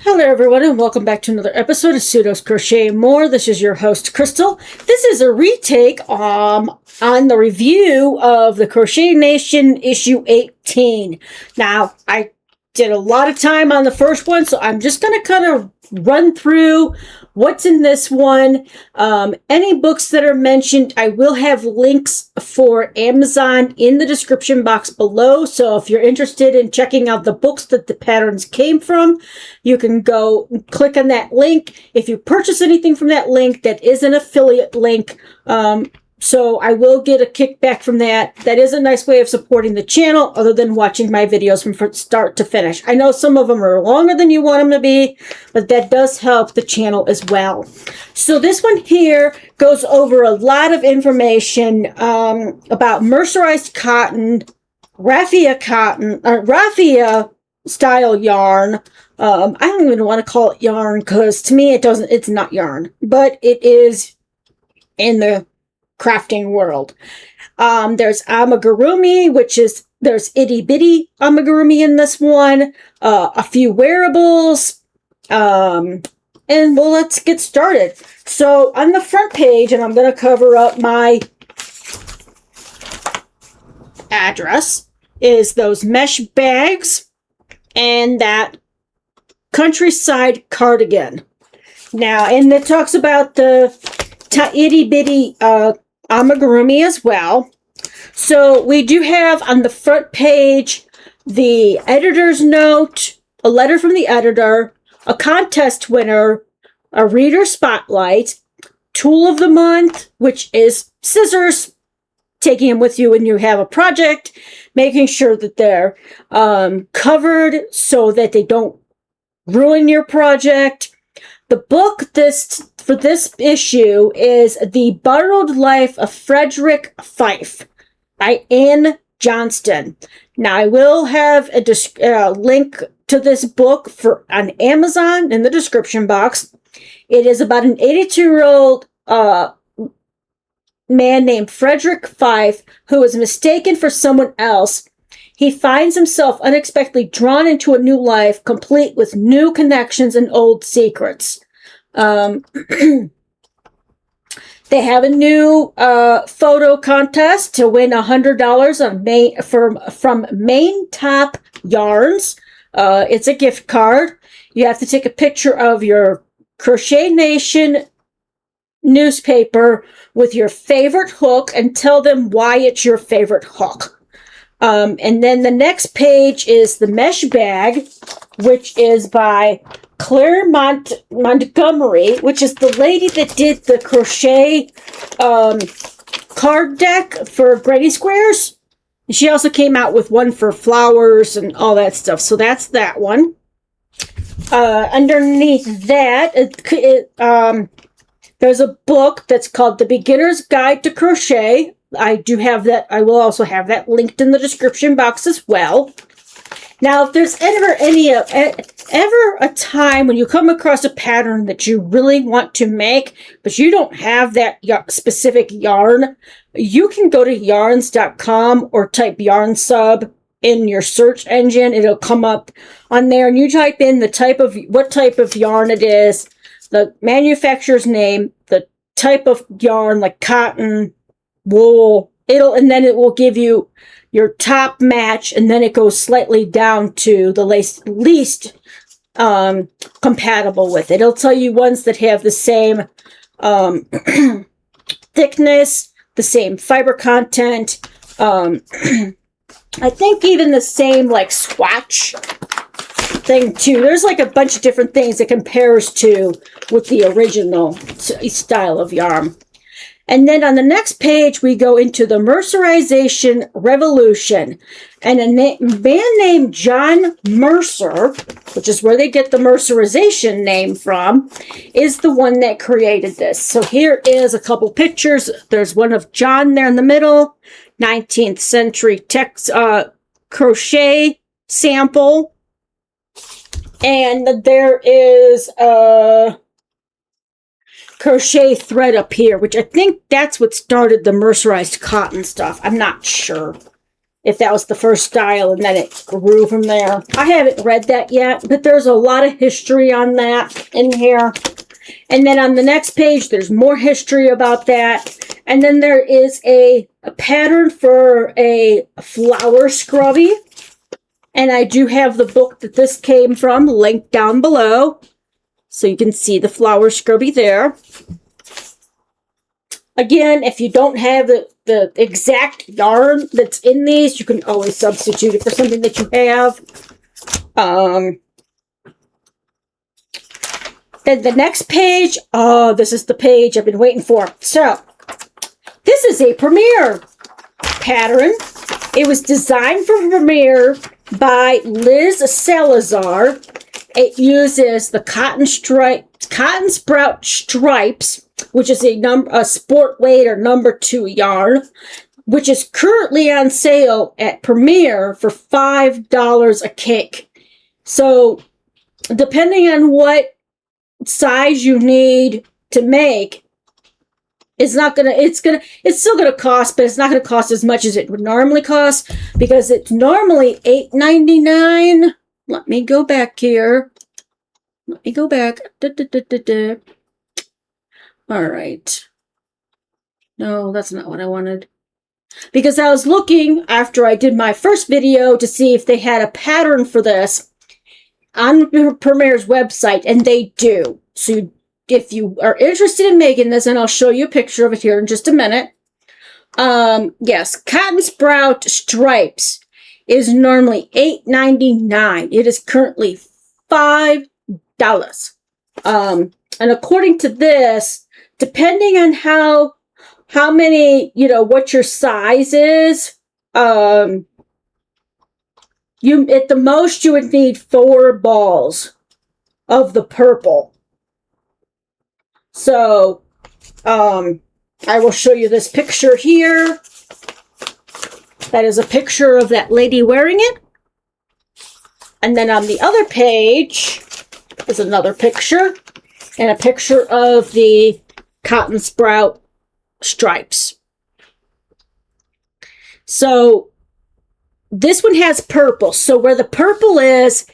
Hello everyone and welcome back to another episode of Pseudo's Crochet More. This is your host Crystal. This is a retake on the review of the Crochet Nation issue 18. Now, I did a lot of time on the first one, so I'm just going to kind of run through what's in this one. Any books that are mentioned, I will have links for Amazon in the description box below. So if you're interested in checking out the books that the patterns came from, you can go click on that link. If you purchase anything from that link, that is an affiliate link. So I will get a kickback from that. That is a nice way of supporting the channel other than watching my videos from start to finish. I know some of them are longer than you want them to be, but that does help the channel as well. So this one here goes over a lot of information about mercerized cotton, raffia style yarn. I don't even want to call it yarn because to me it's not yarn, but it is in the crafting world. There's amigurumi, there's itty bitty amigurumi in this one, a few wearables, and well, let's get started. So on the front page, and I'm going to cover up my address, is those mesh bags and that countryside cardigan. Now, and it talks about the itty bitty amigurumi as well. So we do have on the front page the editor's note, a letter from the editor, a contest winner, a reader spotlight, tool of the month, which is scissors, taking them with you when you have a project, making sure that they're covered so that they don't ruin your project. The book for this issue is The Borrowed Life of Frederick Fife by Anne Johnston. Now, I will have a link to this book on Amazon in the description box. It is about an 82-year-old man named Frederick Fife who is mistaken for someone else. He finds himself unexpectedly drawn into a new life, complete with new connections and old secrets. They have a new photo contest to win $100 from Main Top Yarns. It's a gift card. You have to take a picture of your Crochet Nation newspaper with your favorite hook and tell them why it's your favorite hook. And then the next page is the mesh bag, which is by Claire Montgomery, which is the lady that did the crochet card deck for Granny Squares. She also came out with one for flowers and all that stuff. So that's that one. Underneath that, there's a book that's called The Beginner's Guide to Crochet. I do have that. I will also have that linked in the description box as well. Now, if there's ever a time when you come across a pattern that you really want to make, but you don't have that specific yarn, you can go to yarns.com or type yarn sub in your search engine. It'll come up on there, and you type in what type of yarn it is, the manufacturer's name, the type of yarn, like cotton, wool, and then it will give you your top match, and then it goes slightly down to the least compatible with it. It'll tell you ones that have the same thickness, the same fiber content, I think even the same like swatch thing too. There's like a bunch of different things it compares to with the original style of yarn. And then on the next page, we go into the mercerization revolution. And a man named John Mercer, which is where they get the mercerization name from, is the one that created this. So here is a couple pictures. There's one of John there in the middle, 19th century crochet sample. And there is a crochet thread up here, which I think that's what started the mercerized cotton stuff. I'm not sure. if that was the first style, and then it grew from there. I haven't read that yet, but there's a lot of history on that in here. And then on the next page, there's more history about that. And then there is a pattern for a flower scrubby. And I do have the book that this came from linked down below. So you can see the flower scrubby there. Again, if you don't have the exact yarn that's in these, you can always substitute it for something that you have. Then the next page, oh, this is the page I've been waiting for. So, this is a Premier pattern. It was designed for Premier by Liz Salazar. It uses the cotton sprout stripes, which is a sport weight or number 2 yarn, which is currently on sale at Premier for $5 a cake. So, depending on what size you need to make, it's still gonna cost, but it's not gonna cost as much as it would normally cost, because it's normally $8.99. Let me go back here. Let me go back. All right. No, that's not what I wanted. Because I was looking after I did my first video to see if they had a pattern for this on Premier's website, and they do. So if you are interested in making this, and I'll show you a picture of it here in just a minute. Yes, cotton sprout stripes is normally $8.99. It is currently $5. And according to this, depending on how many, what your size is, you at the most you would need 4 balls of the purple. So, I will show you this picture here. That is a picture of that lady wearing it. And then on the other page is another picture, and a picture of the cotton sprout stripes. So, this one has purple. So where the purple is,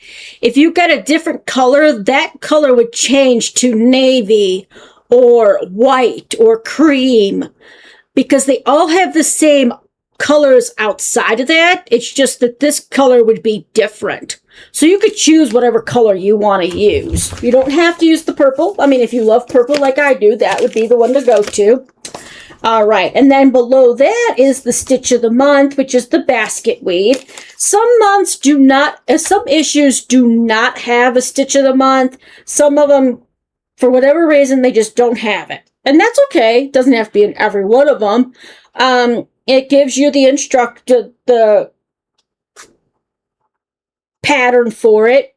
if you got a different color, that color would change to navy or white or cream, because they all have the same colors outside of that. It's just that this color would be different. So you could choose whatever color you want to use. You don't have to use the purple. I mean, if you love purple like I do, that would be the one to go to. All right, and then below that is the Stitch of the Month, which is the basket weave. Some months do not, some issues do not have a Stitch of the Month. Some of them, for whatever reason, they just don't have it. And that's okay. It doesn't have to be in every one of them. It gives you the pattern for it.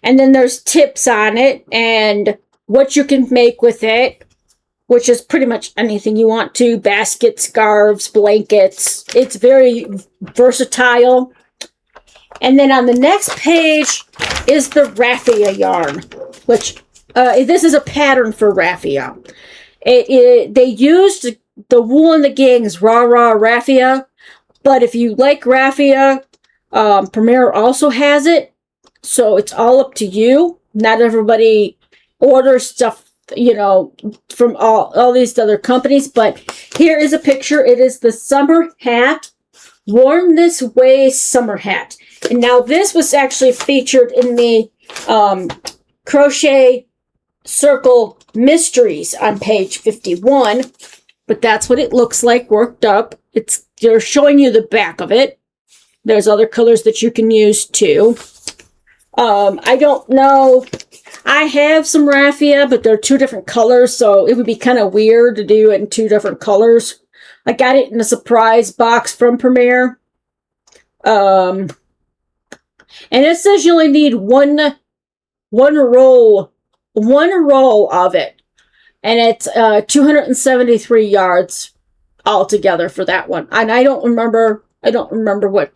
And then there's tips on it and what you can make with it, which is pretty much anything you want to. Baskets, scarves, blankets. It's very versatile. And then on the next page is the raffia yarn, which this is a pattern for raffia. They used the Wool and the Gang's Rah Rah Raffia, but if you like raffia, Premier also has it, so it's all up to you. Not everybody orders stuff, from all these other companies, but here is a picture. It is the summer hat, Worn This Way summer hat. And now this was actually featured in the Crochet Circle Mysteries on page 51, but that's what it looks like worked up. They're showing you the back of it. There's other colors that you can use too. I don't know. I have some raffia, but they're 2 different colors, so it would be kind of weird to do it in 2 different colors. I got it in a surprise box from Premier. And it says you only need one roll of it. And it's 273 yards altogether for that one. And I don't remember what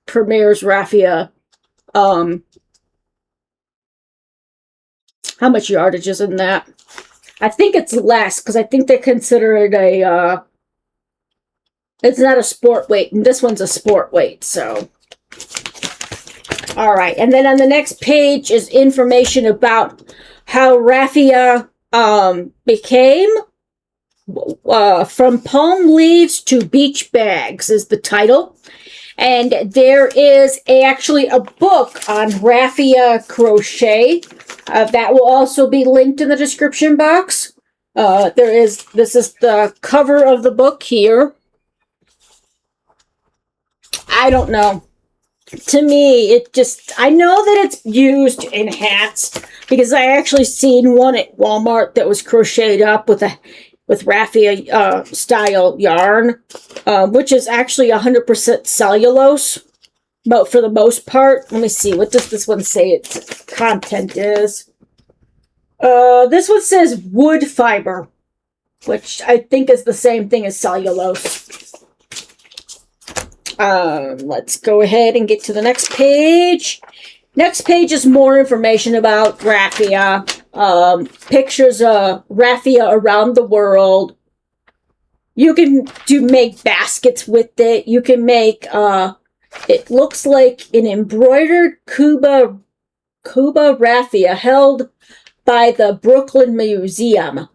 Premier's raffia, how much yardage is in that. I think it's less, because I think they consider it It's not a sport weight, and this one's a sport weight, so. All right, and then on the next page is information about how raffia became. From palm leaves to beach bags is the title. And there is actually a book on raffia crochet. That will also be linked in the description box. This is the cover of the book here. I don't know. To me, I know that it's used in hats because I actually seen one at Walmart that was crocheted up with raffia style yarn, which is actually 100% cellulose, but for the most part. Let me see, what does this one say its content is? This one says wood fiber, which I think is the same thing as cellulose. Let's go ahead and get to the next page. Next page is more information about raffia. Pictures of raffia around the world. You can make baskets with it. You can make, it looks like an embroidered Cuba raffia held by the Brooklyn Museum.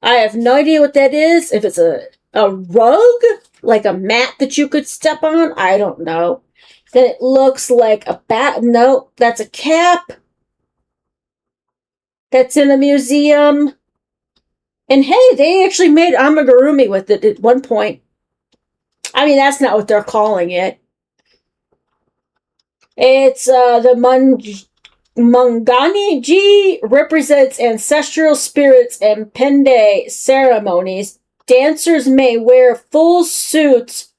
I have no idea what that is. If it's a rug, like a mat that you could step on, I don't know. Then it looks like a bat. No, that's a cap. That's in a museum. And hey, they actually made amigurumi with it at one point. I mean, that's not what they're calling it. It's the Mangani-ji represents ancestral spirits and pende ceremonies. Dancers may wear full suits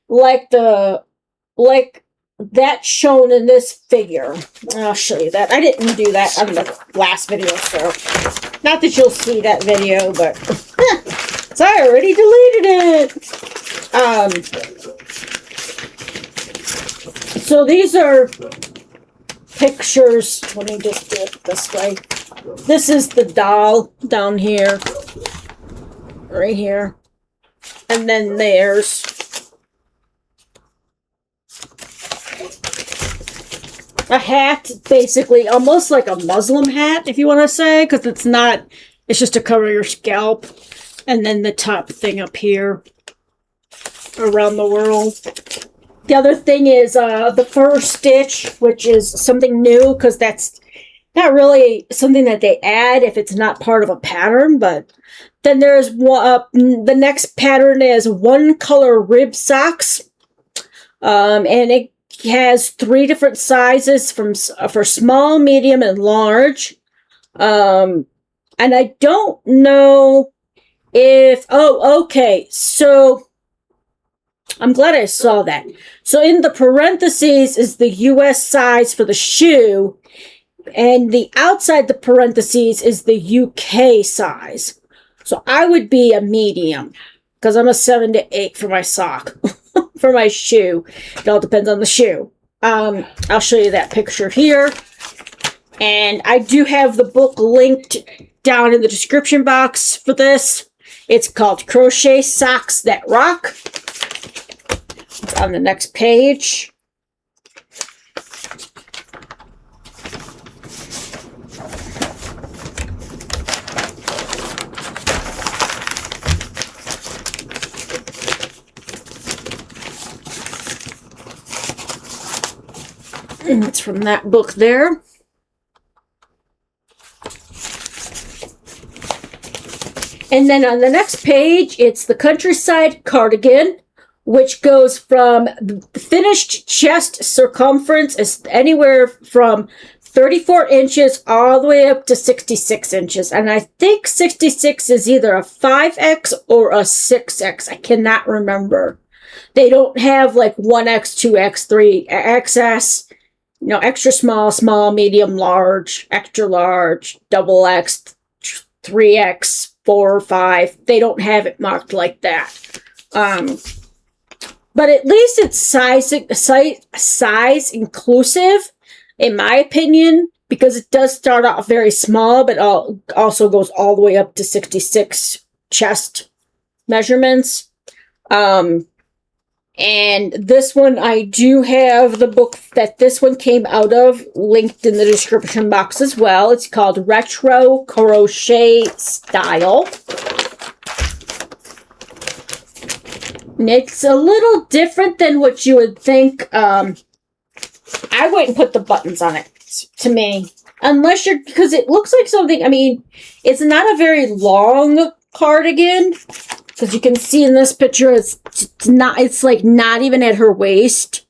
like that shown in this figure. I'll show you that. I didn't do that on the last video, so not that you'll see that video, but so I already deleted it. So these are pictures. Let me just do it this way. This is the doll down here. Right here. And then there's a hat, basically, almost like a Muslim hat, if you want to say, because it's just to cover your scalp. And then the top thing up here around the world. The other thing is the fur stitch, which is something new, because that's not really something that they add if it's not part of a pattern, but then there's the next pattern is one color rib socks, and it has 3 different sizes for small, medium, and large. And I don't know if okay, so I'm glad I saw that. So in the parentheses is the US size for the shoe, and the outside the parentheses is the UK size. So I would be a medium, because I'm a 7 to 8 for my sock. For my shoe. It all depends on the shoe. I'll show you that picture here. And I do have the book linked down in the description box for this. It's called Crochet Socks That Rock. It's on the next page. And it's from that book there. And then on the next page, it's the Countryside Cardigan, which goes from the finished chest circumference is anywhere from 34 inches all the way up to 66 inches. And I think 66 is either a 5X or a 6X. I cannot remember. They don't have like 1X, 2X, 3XS. You know, extra small, small, medium, large, extra large, double X, 3X, 4 or 5. They don't have it marked like that. But at least it's size inclusive, in my opinion, because it does start off very small, but also goes all the way up to 66 chest measurements. And this one, I do have the book that this one came out of linked in the description box as well. It's called Retro Crochet Style. And it's a little different than what you would think. I wouldn't put the buttons on it, to me. Unless you're, because it looks like something, I mean, it's not a very long cardigan. Because you can see in this picture, it's like not even at her waist.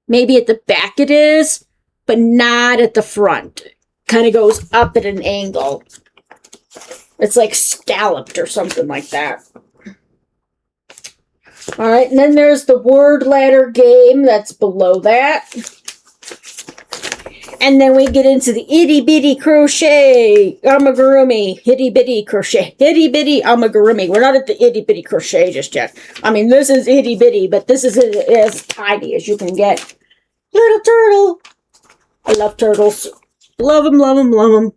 Maybe at the back it is, but not at the front. Kind of goes up at an angle. It's like scalloped or something like that. All right, and then there's the word ladder game that's below that. And then we get into the itty bitty crochet amigurumi, itty bitty crochet, itty bitty amigurumi. We're not at the itty bitty crochet just yet. I mean, this is itty bitty, but this is as tiny as you can get. Little turtle. I love turtles. Love them, love them, love them.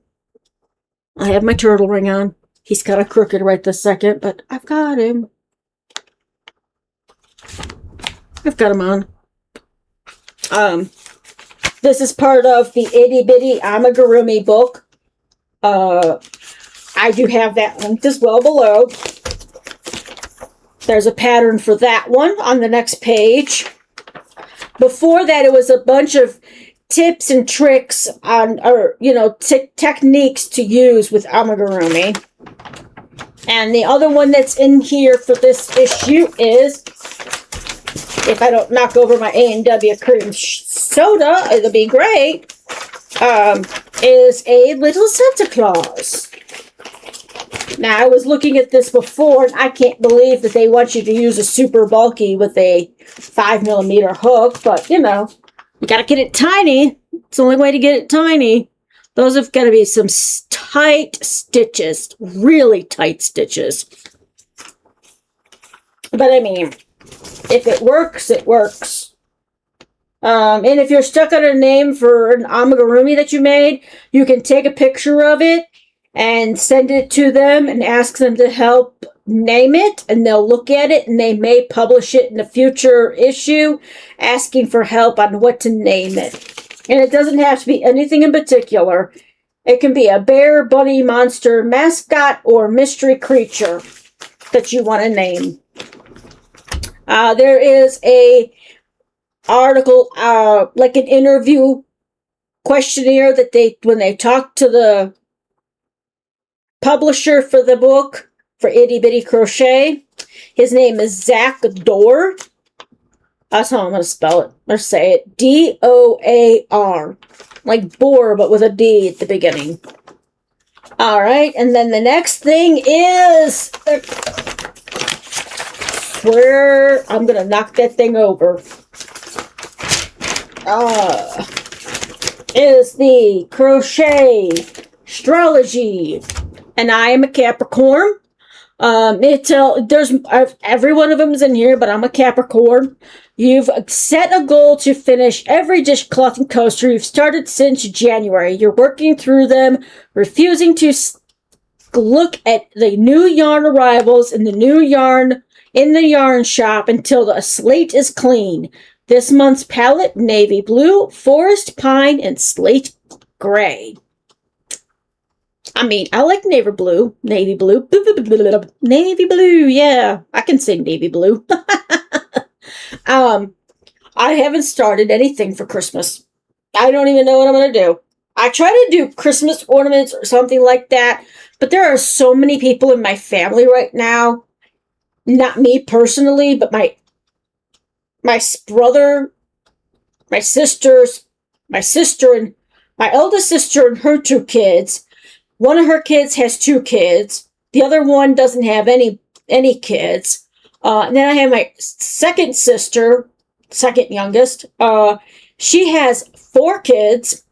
I have my turtle ring on. He's kind of crooked right this second, but I've got him. I've got him on. This is part of the Itty Bitty Amigurumi book. I do have that linked as well below. There's a pattern for that one on the next page. Before that, it was a bunch of tips and tricks on, or, you know, techniques to use with amigurumi. And the other one that's in here for this issue is, if I don't knock over my A&W cream soda, it'll be great, is a little Santa Claus. Now, I was looking at this before, and I can't believe that they want you to use a super bulky with a 5mm hook, but, you know, you gotta get it tiny. It's the only way to get it tiny. Those have got to be some tight stitches, really tight stitches. But, I mean, if it works, it works. And if you're stuck on a name for an amigurumi that you made, you can take a picture of it and send it to them and ask them to help name it, and they'll look at it, and they may publish it in a future issue asking for help on what to name it. And it doesn't have to be anything in particular. It can be a bear, bunny, monster, mascot, or mystery creature that you want to name. There is a article, like an interview questionnaire that when they talk to the publisher for the book, for Itty Bitty Crochet. His name is Zach Dorr. That's how I'm going to spell it, or say it. D-O-A-R. Like boar, but with a D at the beginning. Alright, and then the next thing is... where I'm going to knock that thing over. Is the Crochet Astrology. And I am a Capricorn. There's every one of them is in here, but I'm a Capricorn. You've set a goal to finish every dishcloth and coaster you've started since January. You're working through them, refusing to look at the new yarn arrivals and the new yarn in the yarn shop until the slate is clean. This month's palette, navy blue, forest pine, and slate gray. I mean, I like navy blue, navy blue, yeah, I can sing navy blue. I haven't started anything for Christmas. I don't even know what I'm going to do. I try to do Christmas ornaments or something like that, but there are so many people in my family right now, not me personally, but my brother, my sisters, my sister, and my eldest sister and her 2 kids. One of her kids has 2 kids. The other one doesn't have any kids. And then I have my second sister, second youngest. She has 4 kids.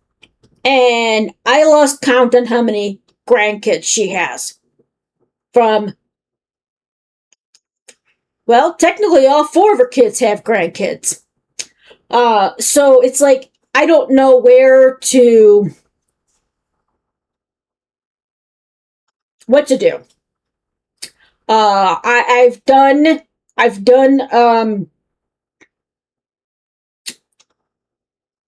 And I lost count on how many grandkids she has. Well, technically all 4 of her kids have grandkids. So it's like, I don't know what to do. I've done I've done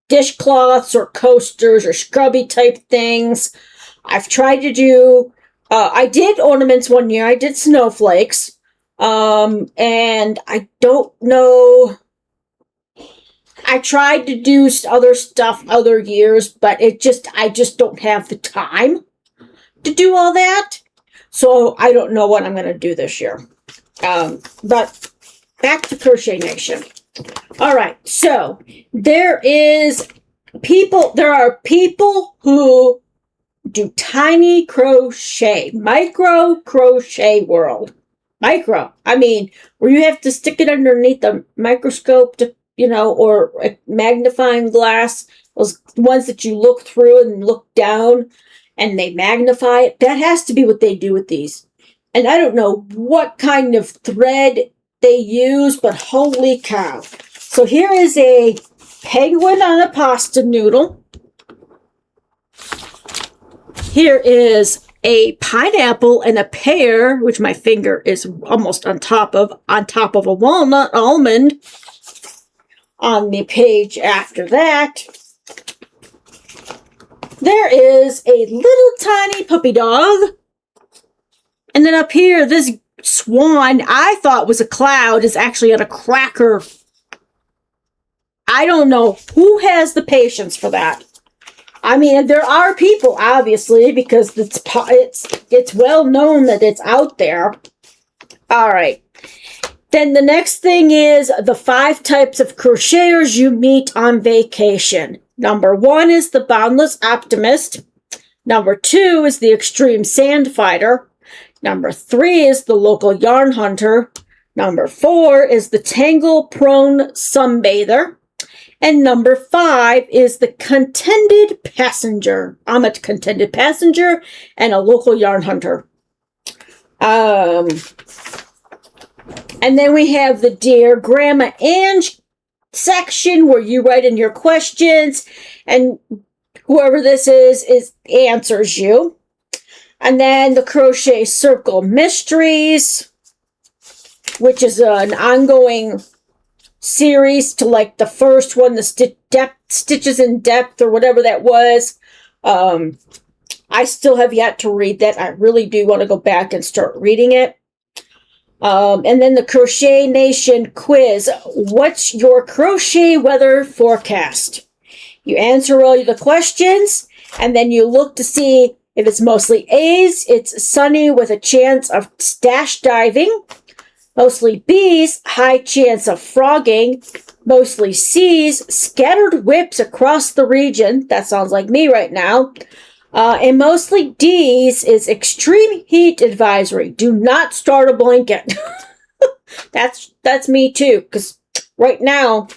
dishcloths or coasters or scrubby type things. I've tried to do, I did ornaments one year. I did snowflakes. And I don't know. I tried to do other stuff other years, but I just don't have the time to do all that. So I don't know what I'm going to do this year. But back to Crochet Nation. All right. So there are people who do tiny crochet, micro crochet world. Micro. I mean, where you have to stick it underneath a microscope to, or a magnifying glass, those ones that you look through and look down and they magnify it. That has to be what they do with these. And I don't know what kind of thread they use, but holy cow. So here is a penguin on a pasta noodle. Here is a pineapple and a pear, which my finger is almost on top of a walnut almond. On the page after that, there is a little tiny puppy dog. And then up here, this swan I thought was a cloud is actually on a cracker. I don't know who has the patience for that. I mean, there are people, obviously, because it's well known that it's out there. All right. Then the next thing is the 5 types of crocheters you meet on vacation. Number 1 is the boundless optimist. Number 2 is the extreme sand fighter. Number 3 is the local yarn hunter. Number 4 is the tangle-prone sunbather. And number 5 is the contented passenger. I'm a contented passenger and a local yarn hunter. And then we have the Dear Grandma Ange section where you write in your questions and whoever this is answers you. And then the Crochet Circle Mysteries, which is an ongoing series to like the first one, the Stitches in Depth or whatever that was. I still have yet to read that. I really do want to go back and start reading it. And then the Crochet Nation quiz. What's your crochet weather forecast? You answer all the questions, and then you look to see if it's mostly A's, it's sunny with a chance of stash diving. Mostly B's, high chance of frogging. Mostly C's, scattered whips across the region. That sounds like me right now. And mostly D's is extreme heat advisory. Do not start a blanket. That's me too, because right now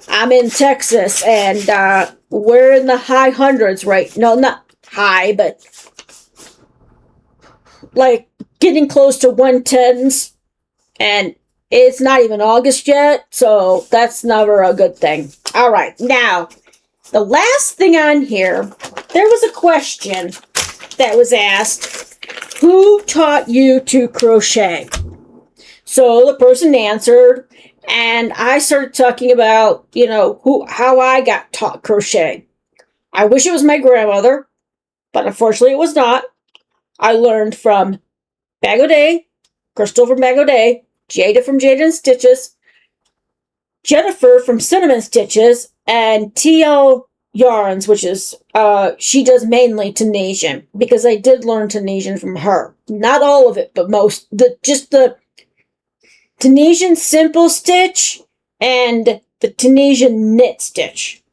I'm in Texas and we're in the high hundreds, right? No, not high, but like getting close to 110s. And it's not even August yet, so that's never a good thing. All right, now, the last thing on here, there was a question that was asked, who taught you to crochet? So the person answered, and I started talking about, how I got taught crochet. I wish it was my grandmother, but unfortunately it was not. I learned from Bag O' Day, Crystal from Bag O' Day, Jada from Jada and Stitches, Jennifer from Cinnamon Stitches, and TL Yarns, which is, she does mainly Tunisian, because I did learn Tunisian from her. Not all of it, but most. Just the Tunisian simple stitch and the Tunisian knit stitch.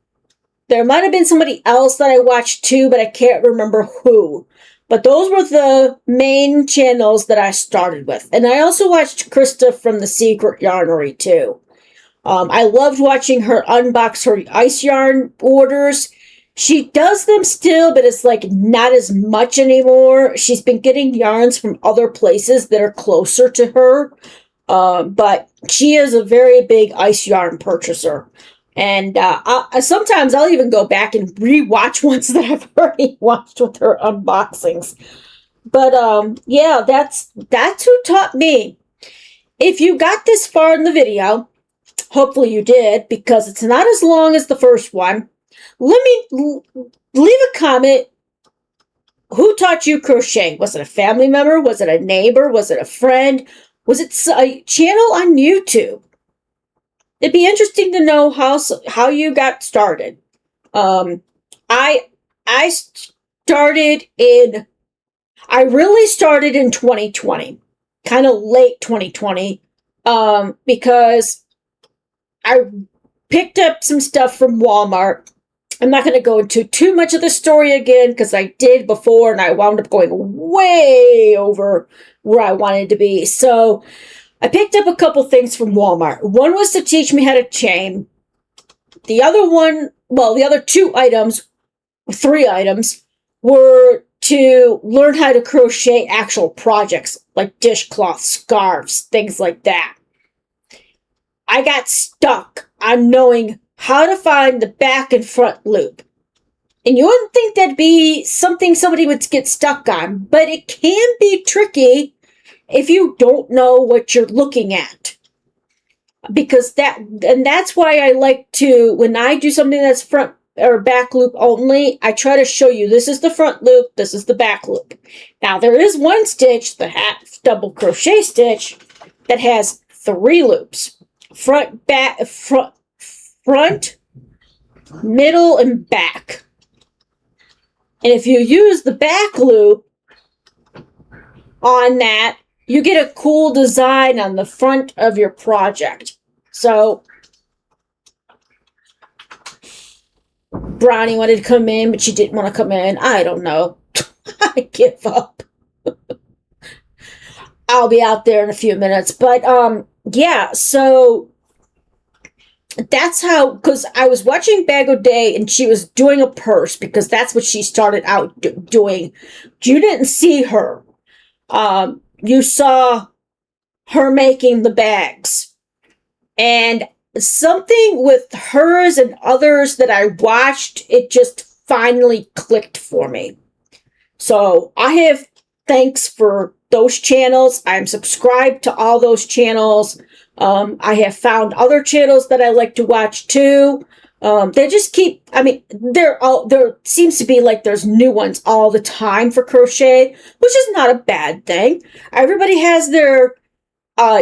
There might have been somebody else that I watched too, but I can't remember who. But those were the main channels that I started with. And I also watched Krista from The Secret Yarnery too. I loved watching her unbox her ice yarn orders. She does them still, but it's like not as much anymore. She's been getting yarns from other places that are closer to her. But she is a very big ice yarn purchaser. And sometimes I'll even go back and rewatch ones that I've already watched with her unboxings. But yeah, that's who taught me. if you got this far in the video, hopefully you did, because it's not as long as the first one, leave a comment. Who taught you crochet? Was it a family member? Was it a neighbor? Was it a friend? Was it a channel on YouTube? It'd be interesting to know how you got started. I really started in 2020, kind of late 2020, because I picked up some stuff from Walmart. I'm not going to go into too much of the story again because I did before and I wound up going way over where I wanted to be. So I picked up a couple things from Walmart. One was to teach me how to chain. The other three items were to learn how to crochet actual projects like dishcloth, scarves, things like that. I got stuck on knowing how to find the back and front loop. And you wouldn't think that'd be something somebody would get stuck on, but it can be tricky if you don't know what you're looking at. Because that's why I like to, when I do something that's front or back loop only, I try to show you this is the front loop, this is the back loop. Now there is one stitch, the half double crochet stitch, that has 3 loops. Front, middle, and back. And if you use the back loop on that, you get a cool design on the front of your project. So, Bronny wanted to come in, but she didn't want to come in. I don't know. I give up. I'll be out there in a few minutes. But, yeah, so that's how, because I was watching Bag O'Day and she was doing a purse because that's what she started out doing. You didn't see her. You saw her making the bags. And something with hers and others that I watched, it just finally clicked for me. So I have thanks for those channels. I'm subscribed to all those channels. I have found other channels that I like to watch too. They just keep, there seems to be like there's new ones all the time for crochet, which is not a bad thing. Everybody has their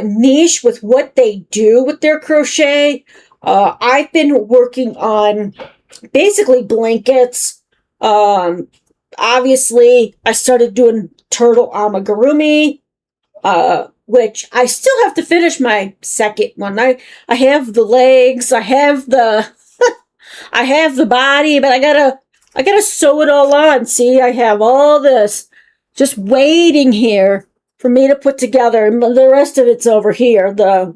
niche with what they do with their crochet. I've been working on basically blankets. Obviously, I started doing turtle amigurumi, which I still have to finish my second one. I have the legs, I have the I have the body, but I gotta sew it all on. See, I have all this just waiting here for me to put together, and the rest of it's over here, the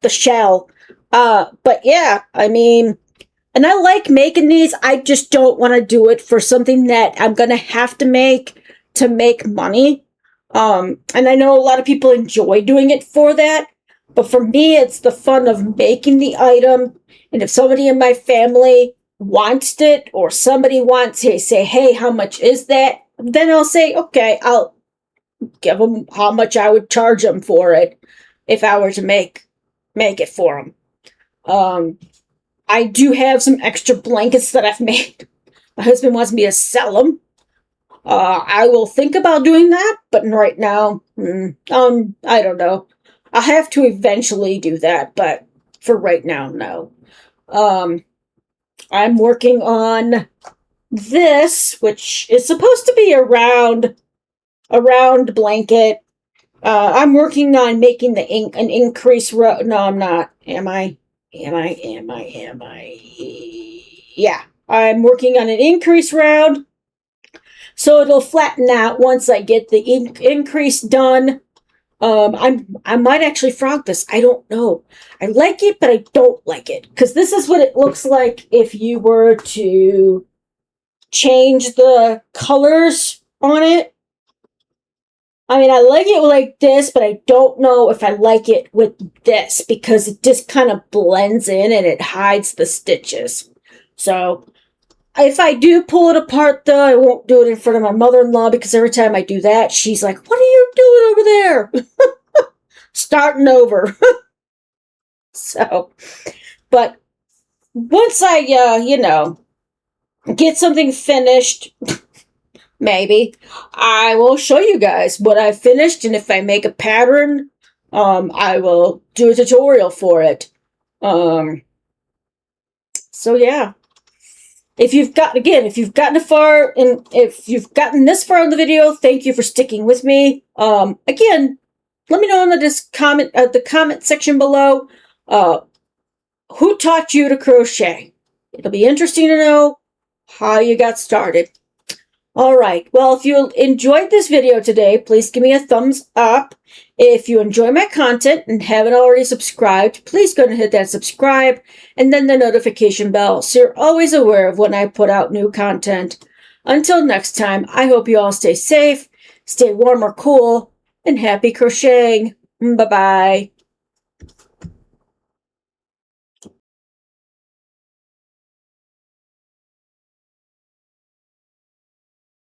shell. But yeah, and I like making these. I just don't want to do it for something that I'm gonna have to make money. And I know a lot of people enjoy doing it for that, but for me, it's the fun of making the item. And if somebody in my family wants it, or somebody wants to say, hey, how much is that? Then I'll say, okay, I'll give them how much I would charge them for it if I were to make it for them. I do have some extra blankets that I've made. My husband wants me to sell them. I will think about doing that, but right now, I don't know. I'll have to eventually do that, but for right now, no. I'm working on this, which is supposed to be a round blanket. I'm working on making an increase row. No, I'm not. Am I? Yeah, I'm working on an increase round. So it'll flatten out once I get the increase done. I might actually frog this. I don't know. I like it, but I don't like it. Because this is what it looks like if you were to change the colors on it. I like it like this, but I don't know if I like it with this because it just kind of blends in and it hides the stitches. So if I do pull it apart, though, I won't do it in front of my mother-in-law because every time I do that, she's like, what are you doing over there? starting over. So, but once I, get something finished, maybe, I will show you guys what I finished, and if I make a pattern, I will do a tutorial for it. So yeah. If you've gotten this far in the video, thank you for sticking with me. Again, let me know in the comment section below, who taught you to crochet. It'll be interesting to know how you got started. All right. Well, if you enjoyed this video today, please give me a thumbs up. If you enjoy my content and haven't already subscribed, please go and hit that subscribe and then the notification bell so you're always aware of when I put out new content. Until next time, I hope you all stay safe, stay warm or cool, and happy crocheting. Bye-bye.